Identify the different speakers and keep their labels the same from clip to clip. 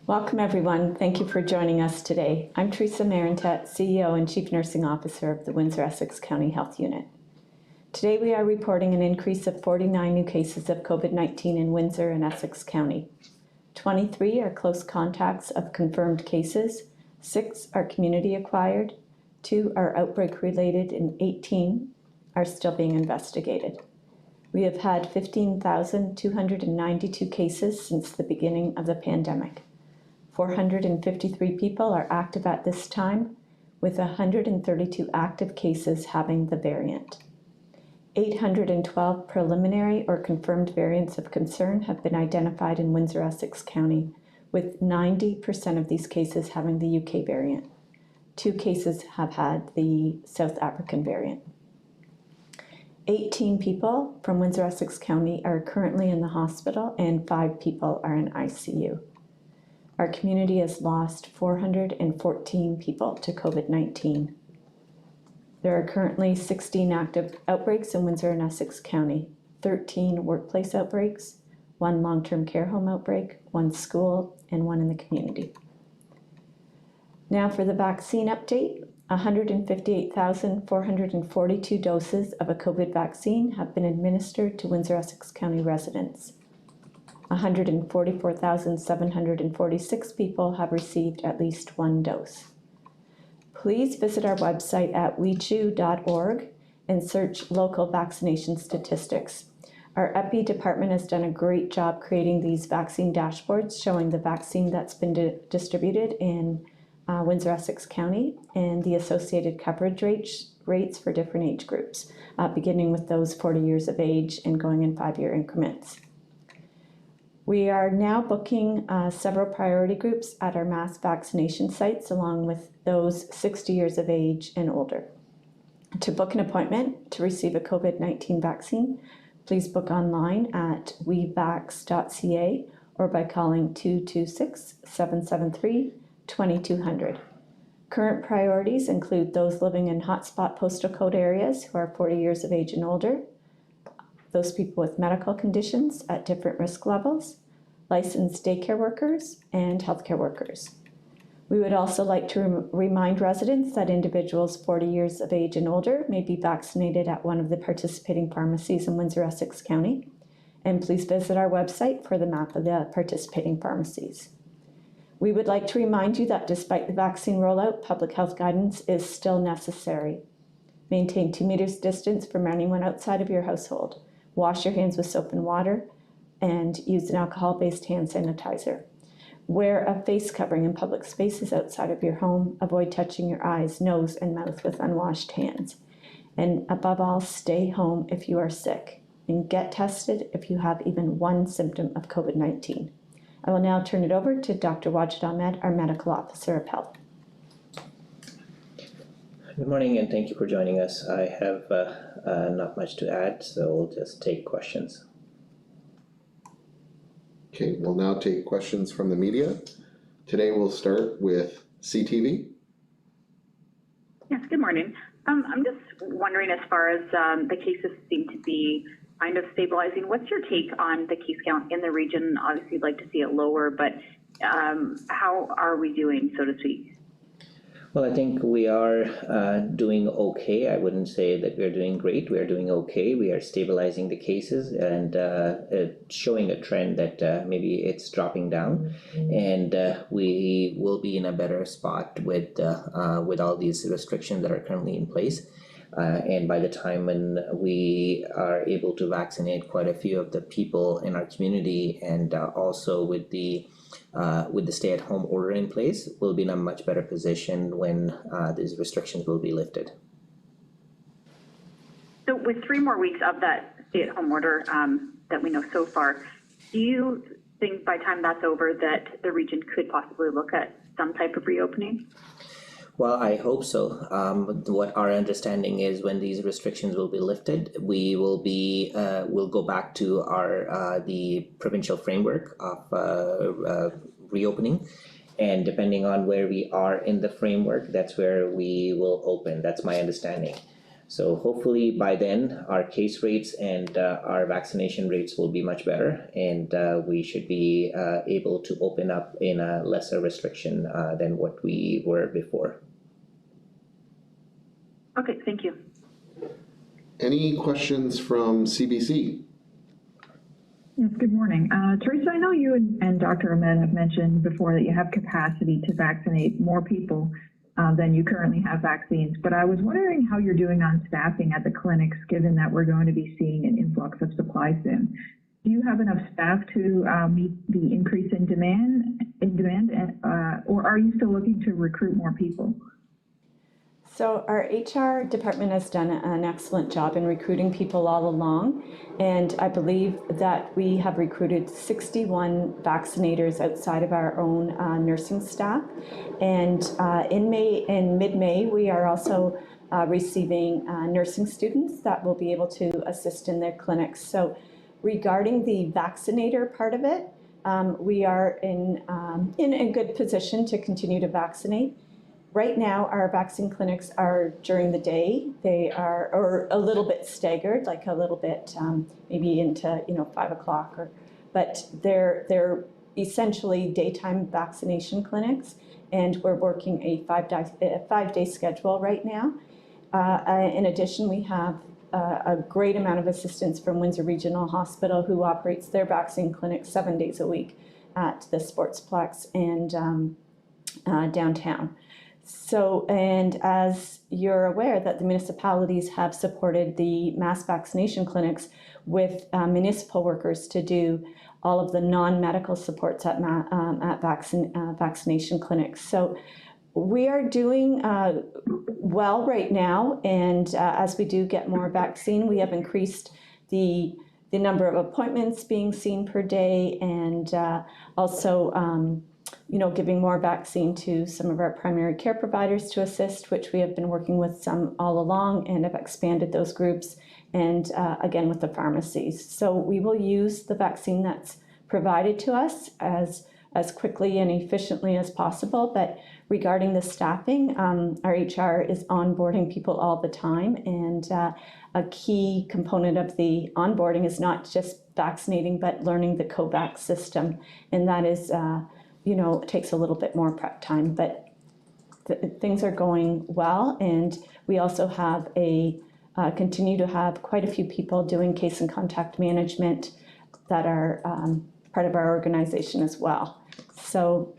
Speaker 1: Welcome everyone. Thank you for joining us today. I'm Teresa Marantet, CEO and Chief Nursing Officer of the Windsor-Essex County Health Unit. Today we are reporting an increase of 49 new cases of COVID-19 in Windsor and Essex County. 23 are close contacts of confirmed cases, 6 are community acquired, 2 are outbreak related, and 18 are still being investigated. We have had 15,292 cases since the beginning of the pandemic. 453 people are active at this time, with 132 active cases having the variant. 812 preliminary or confirmed variants of concern have been identified in Windsor-Essex County, with 90% of these cases having the UK variant. 2 cases have had the South African variant. 18 people from Windsor-Essex County are currently in the hospital and 5 people are in ICU. Our community has lost 414 people to COVID-19. There are currently 16 active outbreaks in Windsor and Essex County, 13 workplace outbreaks, 1 long-term care home outbreak, 1 school, and 1 in the community. Now for the vaccine update. 158,442 doses of a COVID vaccine have been administered to Windsor-Essex County residents. 144,746 people have received at least 1 dose. Please visit our website at wechew.org and search local vaccination statistics. Our EPI department has done a great job creating these vaccine dashboards showing the vaccine that's been distributed in Windsor-Essex County and the associated coverage rates for different age groups, beginning with those 40 years of age and going in 5-year increments. We are now booking several priority groups at our mass vaccination sites, along with those 60 years of age and older. To book an appointment to receive a COVID-19 vaccine, please book online at wevax.ca or by calling 226-773-2200. Current priorities include those living in hotspot postal code areas who are 40 years of age and older, those people with medical conditions at different risk levels, licensed daycare workers, and healthcare workers. We would also like to remind residents that individuals 40 years of age and older may be vaccinated at one of the participating pharmacies in Windsor-Essex County. And please visit our website for the map of the participating pharmacies. We would like to remind you that despite the vaccine rollout, public health guidance is still necessary. Maintain 2 meters distance from anyone outside of your household. Wash your hands with soap and water, and use an alcohol-based hand sanitizer. Wear a face covering in public spaces outside of your home. Avoid touching your eyes, nose, and mouth with unwashed hands. And above all, stay home if you are sick, and get tested if you have even 1 symptom of COVID-19. I will now turn it over to Dr. Wajid Ahmed, our Medical Officer of Health.
Speaker 2: Good morning and thank you for joining us. I have not much to add, so we'll just take questions.
Speaker 3: Okay, we'll now take questions from the media. Today we'll start with CTV.
Speaker 4: Yes, good morning. I'm just wondering, as far as the cases seem to be kind of stabilizing, what's your take on the case count in the region? Obviously, you'd like to see it lower, but how are we doing, so to speak?
Speaker 2: Well, I think we are doing okay. I wouldn't say that we're doing great. We are doing okay. We are stabilizing the cases and showing a trend that maybe it's dropping down, and we will be in a better spot with all these restrictions that are currently in place. And by the time when we are able to vaccinate quite a few of the people in our community, and also with the stay-at-home order in place, we'll be in a much better position when these restrictions will be lifted.
Speaker 4: So with 3 more weeks of that stay-at-home order that we know so far, do you think by the time that's over that the region could possibly look at some type of reopening?
Speaker 2: Well, I hope so. What our understanding is, when these restrictions will be lifted, we will be we'll go back to our the provincial framework of reopening, and depending on where we are in the framework, that's where we will open. That's my understanding. So hopefully by then, our case rates and our vaccination rates will be much better, and we should be able to open up in a lesser restriction than what we were before.
Speaker 4: Okay, thank you.
Speaker 3: Any questions from CBC?
Speaker 5: Yes, good morning. Teresa, I know you and Dr. Ahmed have mentioned before that you have capacity to vaccinate more people than you currently have vaccines, but I was wondering how you're doing on staffing at the clinics, given that we're going to be seeing an influx of supply soon. Do you have enough staff to meet the increase in demand, or are you still looking to recruit more people?
Speaker 1: So our HR department has done an excellent job in recruiting people all along, and I believe that we have recruited 61 vaccinators outside of our own nursing staff. And in mid-May, we are also receiving nursing students that will be able to assist in their clinics. So regarding the vaccinator part of it, we are in a good position to continue to vaccinate. Right now, our vaccine clinics are during the day. They are, or a little bit staggered, like a little bit maybe into 5 o'clock, but they're essentially daytime vaccination clinics, and we're working a 5-day schedule right now. In addition, we have a great amount of assistance from Windsor Regional Hospital, who operates their vaccine clinic 7 days a week at the Sportsplex and downtown. So, and as you're aware that the municipalities have supported the mass vaccination clinics with municipal workers to do all of the non-medical supports at vaccination clinics. So we are doing well right now, and as we do get more vaccine, we have increased the number of appointments being seen per day, and also giving more vaccine to some of our primary care providers to assist, which we have been working with some all along and have expanded those groups, and again with the pharmacies. So we will use the vaccine that's provided to us as quickly and efficiently as possible. But regarding the staffing, our HR is onboarding people all the time, and a key component of the onboarding is not just vaccinating, but learning the COVAX system, and that is it takes a little bit more prep time, but things are going well. And we also have continue to have quite a few people doing case and contact management that are part of our organization as well. So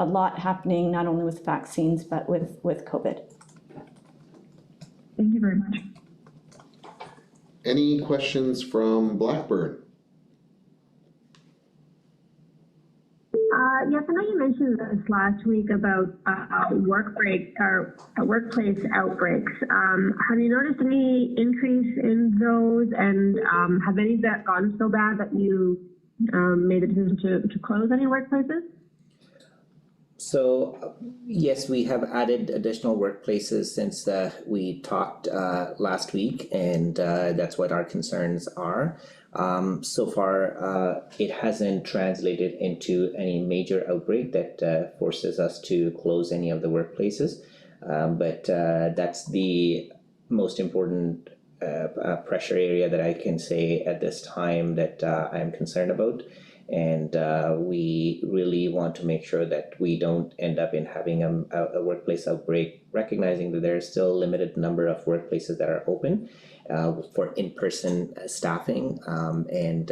Speaker 1: a lot happening, not only with vaccines, but with COVID.
Speaker 5: Thank you very much.
Speaker 3: Any questions from Blackburn?
Speaker 6: Yes, I know you mentioned this last week about workplace outbreaks. Have you noticed any increase in those, and have any that gotten so bad that you made the decision to close any workplaces?
Speaker 2: So yes, we have added additional workplaces since we talked last week, and that's what our concerns are. So far, it hasn't translated into any major outbreak that forces us to close any of the workplaces, but that's the most important pressure area that I can say at this time that I'm concerned about. And we really want to make sure that we don't end up in having a workplace outbreak, recognizing that there is still a limited number of workplaces that are open for in-person staffing, and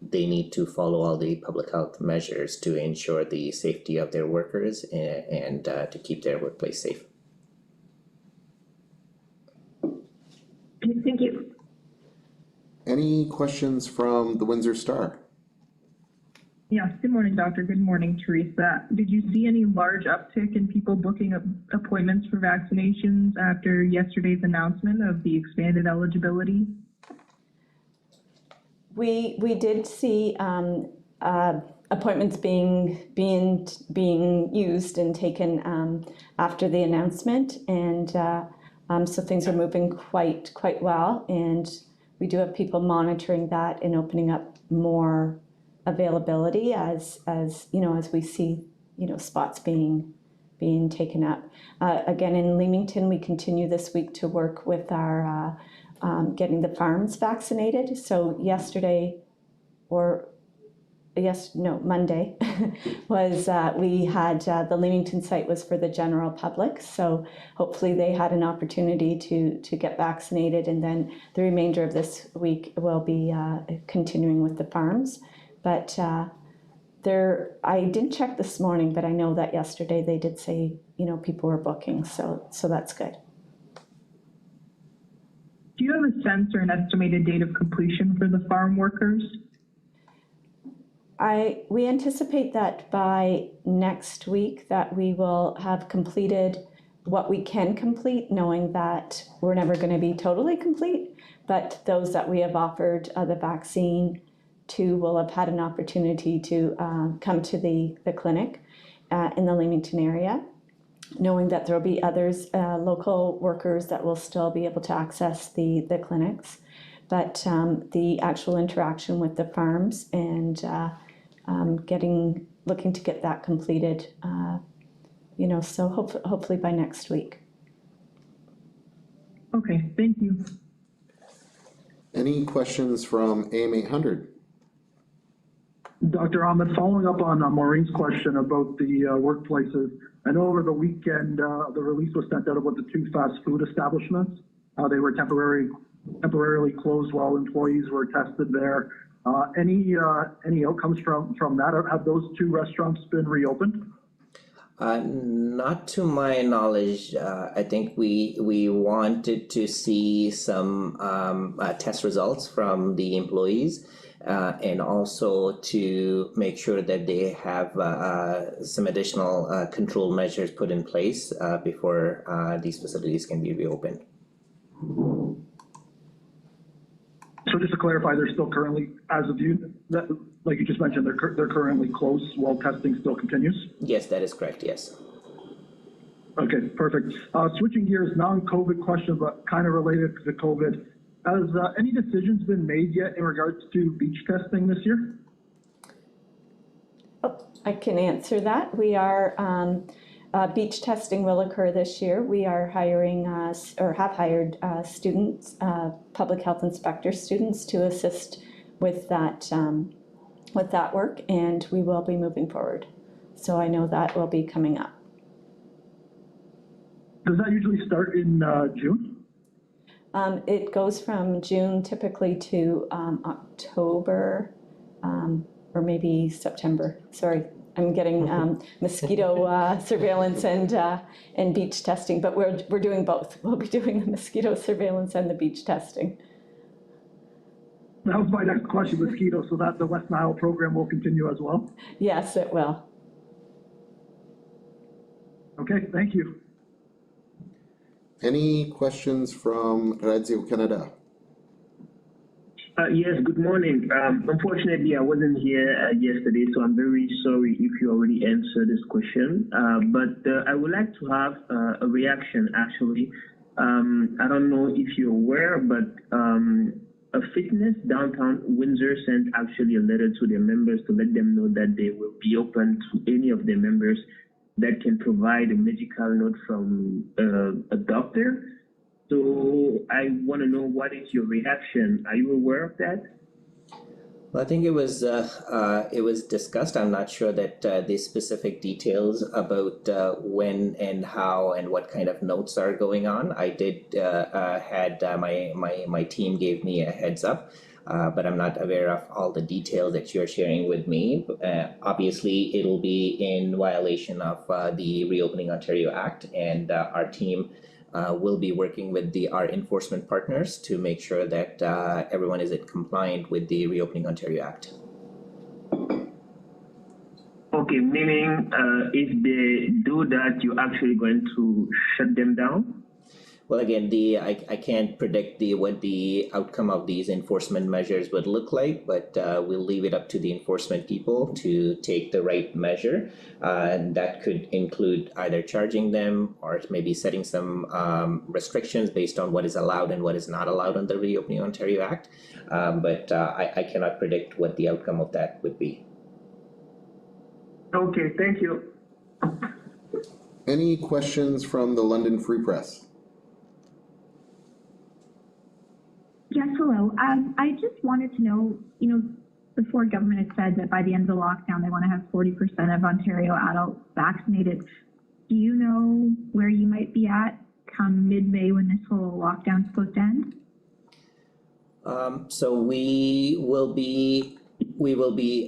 Speaker 2: they need to follow all the public health measures to ensure the safety of their workers and to keep their workplace safe.
Speaker 6: Thank you.
Speaker 3: Any questions from the Windsor Star?
Speaker 5: Yes, good morning, Doctor. Good morning, Teresa. Did you see any large uptick in people booking appointments for vaccinations after yesterday's announcement of the expanded eligibility?
Speaker 1: We did see appointments being used and taken after the announcement, and so things are moving quite well, and we do have people monitoring that and opening up more availability as we see spots being being taken up. Again, in Leamington, we continue this week to work with our getting the farms vaccinated. So Monday was we had the Leamington site was for the general public. So hopefully they had an opportunity to get vaccinated, and then the remainder of this week will be continuing with the farms. But I didn't check this morning, but I know that yesterday they did say, people were booking, so that's good.
Speaker 5: Do you have a sense or an estimated date of completion for the farm workers?
Speaker 1: We anticipate that by next week that we will have completed what we can complete, knowing that we're never going to be totally complete, but those that we have offered the vaccine to will have had an opportunity to come to the clinic in the Leamington area, knowing that there will be others, local workers that will still be able to access the clinics. But the actual interaction with the farms and looking to get that completed, so hopefully by next week.
Speaker 5: Okay, thank you.
Speaker 3: Any questions from AM 800?
Speaker 7: Dr. Ahmed, following up on Maureen's question about the workplaces, I know over the weekend the release was sent out about the 2 fast food establishments. They were temporarily closed while employees were tested there. Any outcomes from that? Have those 2 restaurants been reopened?
Speaker 2: Not to my knowledge. I think we wanted to see some test results from the employees, and also to make sure that they have some additional control measures put in place before these facilities can be reopened.
Speaker 7: So just to clarify, they're still currently, as of you, like you just mentioned, they're currently closed while testing still continues?
Speaker 2: Yes, that is correct, yes.
Speaker 7: Okay, perfect. Switching gears, non-COVID question, but kind of related to COVID. Has any decisions been made yet in regards to beach testing this year?
Speaker 1: I can answer that. We are, beach testing will occur this year. We are hiring or have hired students, public health inspector students to assist with that work, and we will be moving forward. So I know that will be coming up.
Speaker 7: Does that usually start in June?
Speaker 1: It goes from June typically to October, or maybe September. Sorry, I'm getting mosquito surveillance and beach testing, but we're doing both. We'll be doing the mosquito surveillance and the beach testing.
Speaker 7: That was my next question, mosquitoes, so that the West Nile program will continue as well?
Speaker 1: Yes, it will.
Speaker 7: Okay, thank you.
Speaker 3: Any questions from Radio Canada?
Speaker 8: Yes, good morning. Unfortunately, I wasn't here yesterday, so I'm very sorry if you already answered this question. But I would like to have a reaction, actually. I don't know if you're aware, but a fitness downtown Windsor sent actually a letter to their members to let them know that they will be open to any of their members that can provide a medical note from a doctor. So I want to know, what is your reaction? Are you aware of that?
Speaker 2: Well, I think it was discussed. I'm not sure that the specific details about when and how and what kind of notes are going on. I did had my team gave me a heads up, but I'm not aware of all the details that you're sharing with me. Obviously, it'll be in violation of the Reopening Ontario Act, and our team will be working with our enforcement partners to make sure that everyone is compliant with the Reopening Ontario Act.
Speaker 8: Okay, meaning if they do that, you're actually going to shut them down?
Speaker 2: Well, again, I can't predict what the outcome of these enforcement measures would look like, but we'll leave it up to the enforcement people to take the right measure. And that could include either charging them or maybe setting some restrictions based on what is allowed and what is not allowed under the Reopening Ontario Act. But I cannot predict what the outcome of that would be.
Speaker 8: Okay, thank you.
Speaker 3: Any questions from the London Free Press?
Speaker 5: Yes, hello. I just wanted to know, before government had said that by the end of the lockdown, they want to have 40% of Ontario adults vaccinated. Do you know where you might be at come mid-May when this whole lockdown is supposed to end?
Speaker 2: So we will be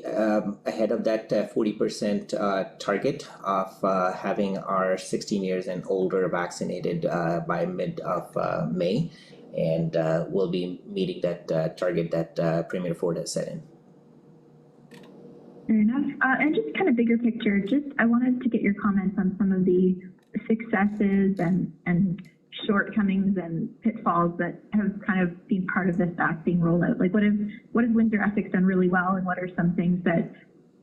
Speaker 2: ahead of that 40% target of having our 16 years and older vaccinated by mid of May, and we'll be meeting that target that Premier Ford has set in.
Speaker 5: Fair enough. And just kind of bigger picture, I wanted to get your comments on some of the successes and shortcomings and pitfalls that have kind of been part of this vaccine rollout. Like what has Windsor-Essex done really well, and what are some things that,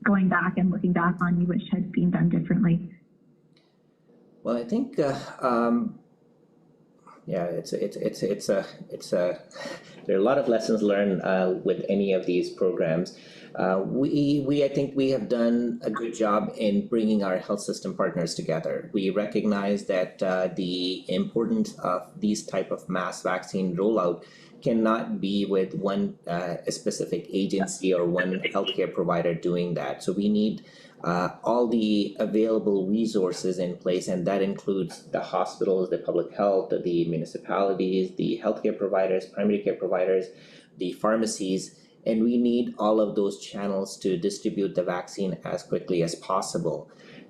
Speaker 5: going back and looking back on, you wish had been done differently?
Speaker 2: Well, I think there are a lot of lessons learned with any of these programs. I think we have done a good job in bringing our health system partners together. We recognize that the importance of these type of mass vaccine rollout cannot be with one specific agency or one healthcare provider doing that. So we need all the available resources in place, and that includes the hospitals, the public health, the municipalities, the healthcare providers, primary care providers, the pharmacies, and we need all of those channels to distribute the vaccine as quickly as possible.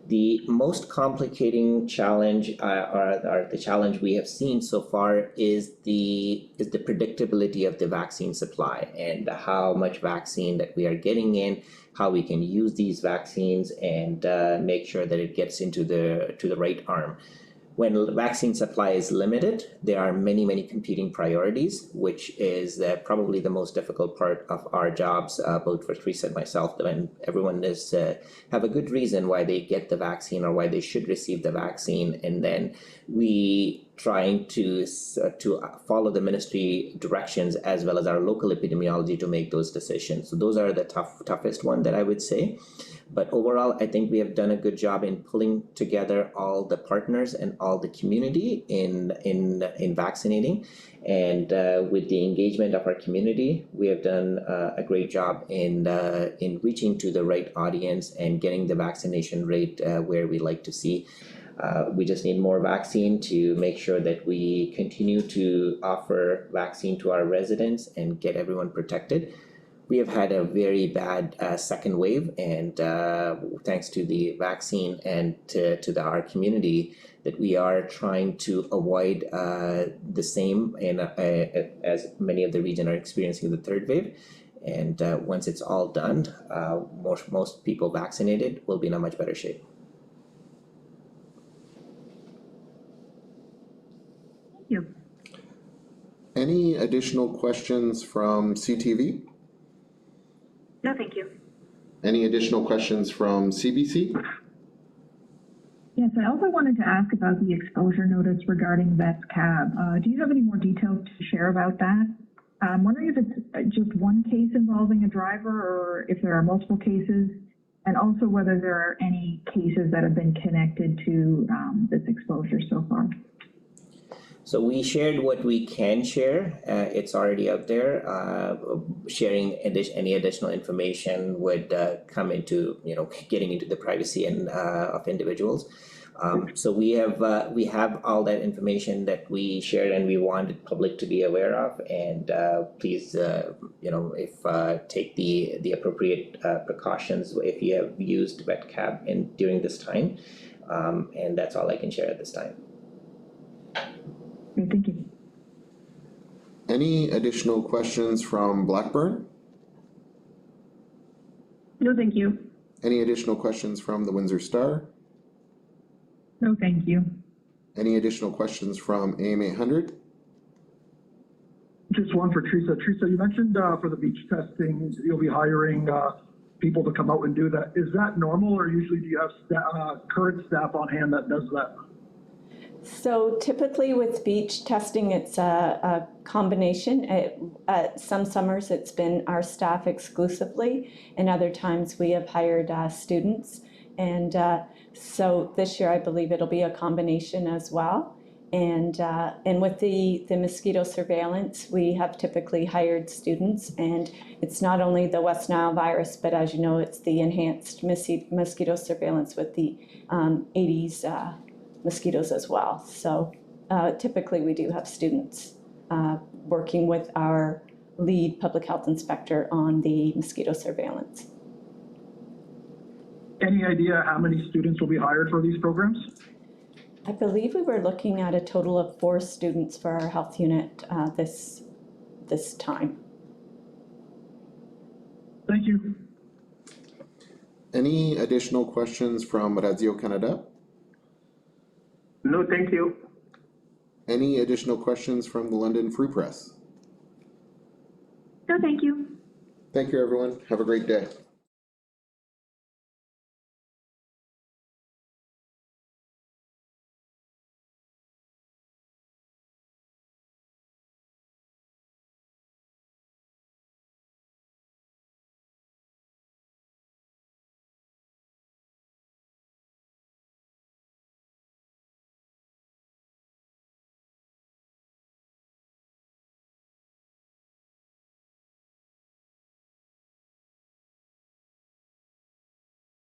Speaker 2: The most complicating challenge, or the challenge we have seen so far, is the predictability of the vaccine supply and how much vaccine that we are getting in, how we can use these vaccines and make sure that it gets into the right arm. When vaccine supply is limited, there are many competing priorities, which is probably the most difficult part of our jobs, both for Teresa and myself. And everyone is have a good reason why they get the vaccine or why they should receive the vaccine, and then we trying to follow the ministry directions as well as our local epidemiology to make those decisions. So those are the toughest one that I would say. But overall, I think we have done a good job in pulling together all the partners and all the community in vaccinating, and with the engagement of our community, we have done a great job in reaching to the right audience and getting the vaccination rate where we like to see. We just need more vaccine to make sure that we continue to offer vaccine to our residents and get everyone protected. We have had a very bad second wave, and thanks to the vaccine and to our community, that we are trying to avoid the same as many of the region are experiencing the third wave. And once it's all done, most people vaccinated will be in a much better shape.
Speaker 5: Thank you.
Speaker 3: Any additional questions from CTV?
Speaker 4: No, thank you.
Speaker 3: Any additional questions from CBC?
Speaker 5: Yes, I also wanted to ask about the exposure notice regarding VETCAB. Do you have any more details to share about that? I'm wondering if it's just one case involving a driver or if there are multiple cases, and also whether there are any cases that have been connected to this exposure so far.
Speaker 2: So we shared what we can share. It's already out there. Sharing any additional information would come into getting into the privacy and of individuals. So we have all that information that we shared and we wanted public to be aware of. And please, if take the appropriate precautions if you have used VETCAB during this time. And that's all I can share at this time.
Speaker 5: Thank you.
Speaker 3: Any additional questions from Blackburn?
Speaker 6: No, thank you.
Speaker 3: Any additional questions from the Windsor Star?
Speaker 5: No, thank you.
Speaker 3: Any additional questions from AM 800?
Speaker 7: Just one for Teresa. Teresa, you mentioned for the beach testing, you'll be hiring people to come out and do that. Is that normal, or usually do you have current staff on hand that does that?
Speaker 1: So typically with beach testing, it's a combination. Some summers it's been our staff exclusively, and other times we have hired students And so this year, I believe it'll be a combination as well. And with the mosquito surveillance, we have typically hired students, and it's not only the West Nile virus, but as you know, it's the enhanced mosquito surveillance with the Aedes mosquitoes as well. So typically we do have students working with our lead public health inspector on the mosquito surveillance.
Speaker 7: Any idea how many students will be hired for these programs?
Speaker 1: I believe we were looking at a total of 4 students for our health unit this time.
Speaker 7: Thank you.
Speaker 3: Any additional questions from Radio Canada?
Speaker 8: No, thank you.
Speaker 3: Any additional questions from the London Free Press?
Speaker 6: No, thank you.
Speaker 3: Thank you, everyone. Have a great day.